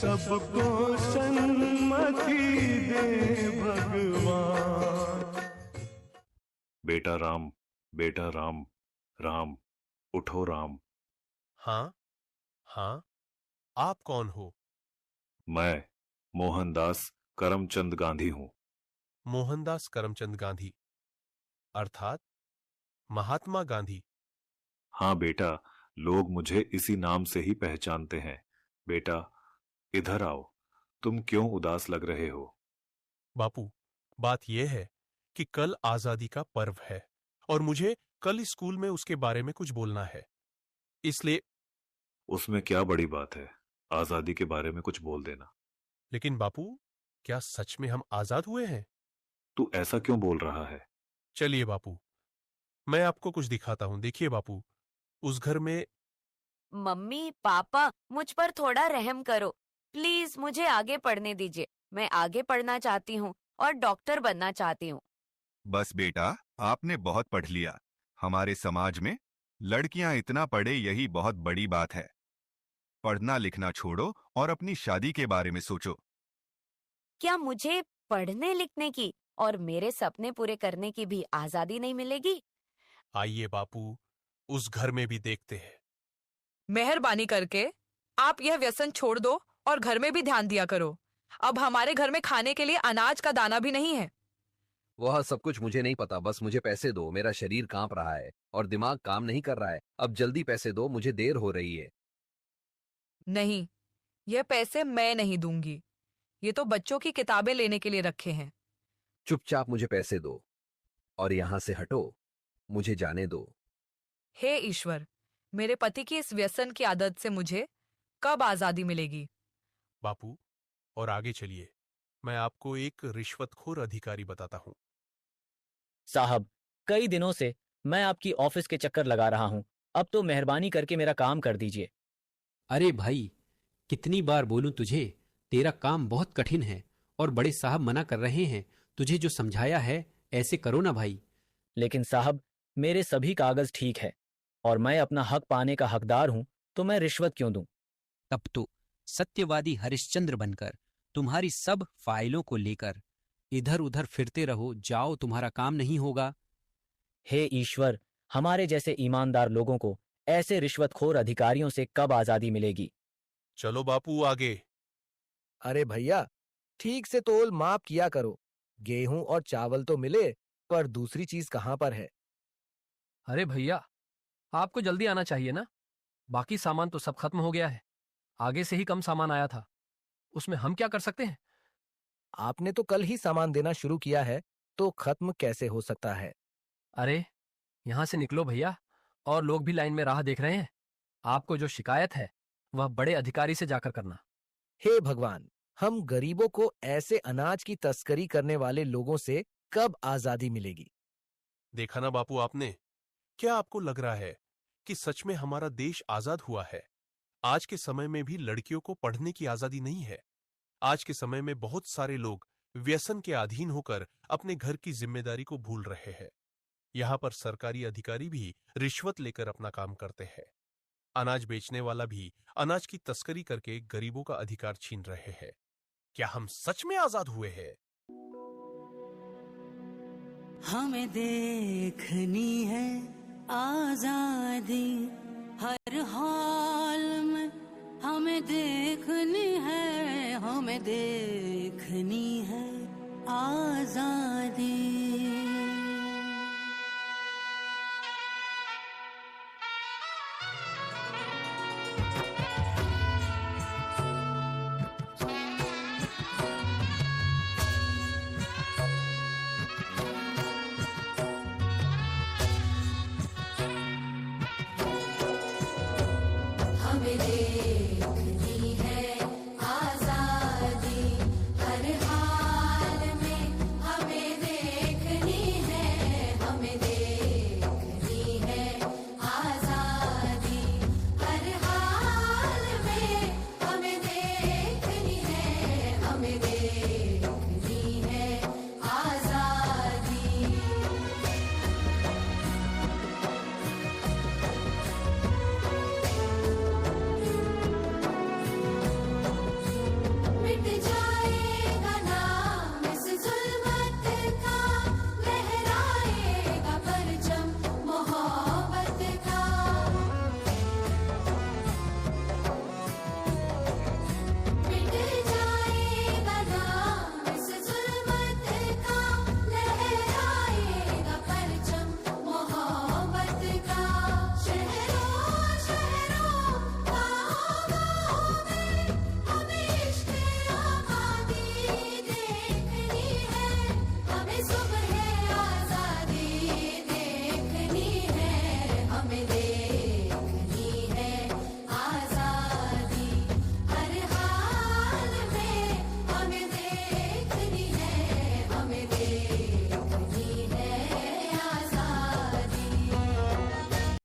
सबको सन्मति दे भगवान। बेटा राम, बेटा राम, राम उठो राम। हाँ हाँ, आप कौन हो? मैं मोहनदास करमचंद गांधी हूं। मोहनदास करमचंद गांधी अर्थात महात्मा गांधी? हाँ बेटा, लोग मुझे इसी नाम से ही पहचानते हैं। बेटा इधर आओ, तुम क्यों उदास लग रहे हो? बापू, बात यह है कि कल आजादी का पर्व है और मुझे कल स्कूल में उसके बारे में कुछ बोलना है, इसलिए। उसमें क्या बड़ी बात है, आजादी के बारे में कुछ बोल देना। लेकिन बापू, क्या सच में हम आजाद हुए हैं? तू ऐसा क्यों बोल रहा है? चलिए बापू, मैं आपको कुछ दिखाता हूं। देखिए बापू, उस घर में। मम्मी पापा, मुझ पर थोड़ा रहम करो प्लीज, मुझे आगे पढ़ने दीजिए। मैं आगे पढ़ना चाहती हूँ और डॉक्टर बनना चाहती हूँ। बस बेटा, आपने बहुत पढ़ लिया। हमारे समाज में लड़कियां इतना पढ़े यही बहुत बड़ी बात है। पढ़ना लिखना छोड़ो और अपनी शादी के बारे में सोचो। क्या मुझे पढ़ने लिखने की और मेरे सपने पूरे करने की भी आजादी नहीं मिलेगी? आइए बापू, उस घर में भी देखते हैं। मेहरबानी करके आप यह व्यसन छोड़ दो और घर में भी ध्यान दिया करो। अब हमारे घर में खाने के लिए अनाज का दाना भी नहीं है। वह सब कुछ मुझे नहीं पता, बस मुझे पैसे दो। मेरा शरीर कांप रहा है और दिमाग काम नहीं कर रहा है। अब जल्दी पैसे दो, मुझे देर हो रही है। नहीं, यह पैसे मैं नहीं दूंगी। ये तो बच्चों की किताबें लेने के लिए रखे हैं। चुपचाप मुझे पैसे दो और यहां से हटो, मुझे जाने दो। हे ईश्वर, मेरे पति की इस व्यसन की आदत से मुझे कब आजादी मिलेगी? बापू, और आगे चलिए, मैं आपको एक रिश्वतखोर अधिकारी बताता हूं। साहब, कई दिनों से मैं आपकी ऑफिस के चक्कर लगा रहा हूं। अब तो मेहरबानी करके मेरा काम कर दीजिए। अरे भाई, कितनी बार बोलूं तुझे, तेरा काम बहुत कठिन है और बड़े साहब मना कर रहे हैं। तुझे जो समझाया है ऐसे करो ना भाई। लेकिन साहब, मेरे सभी कागज ठीक है और मैं अपना हक पाने का हकदार हूं, तो मैं रिश्वत क्यों दूं? तब तो सत्यवादी हरिश्चंद्र बनकर तुम्हारी सब फाइलों को लेकर इधर उधर फिरते रहो। जाओ, तुम्हारा काम नहीं होगा। हे ईश्वर, हमारे जैसे ईमानदार लोगों को ऐसे रिश्वतखोर अधिकारियों से कब आजादी मिलेगी? चलो बापू, आगे। अरे भैया, ठीक से तोल माप किया करो। गेहूं और चावल तो मिले, पर दूसरी चीज कहां पर है? अरे भैया, आपको जल्दी आना चाहिए ना। बाकी सामान तो सब खत्म हो गया है। आगे से ही कम सामान आया था, उसमें हम क्या कर सकते हैं? आपने तो कल ही सामान देना शुरू किया है, तो खत्म कैसे हो सकता है? अरे यहां से निकलो भैया, और लोग भी लाइन में राह देख रहे हैं। आपको जो शिकायत है वह बड़े अधिकारी से जाकर करना। हे भगवान, हम गरीबों को ऐसे अनाज की तस्करी करने वाले लोगों से कब आजादी मिलेगी? देखा ना बापू आपने, क्या आपको लग रहा है कि सच में हमारा देश आजाद हुआ है? आज के समय में भी लड़कियों को पढ़ने की आजादी नहीं है। आज के समय में बहुत सारे लोग व्यसन के अधीन होकर अपने घर की जिम्मेदारी को भूल रहे हैं। यहाँ पर सरकारी अधिकारी भी रिश्वत लेकर अपना काम करते हैं। अनाज बेचने वाला भी अनाज की तस्करी करके गरीबों का अधिकार छीन रहे हैं। क्या हम सच में आजाद हुए हैं? हमें देखनी है आजादी हर हाल में, हमें देखनी है, हमें देखनी है आजादी।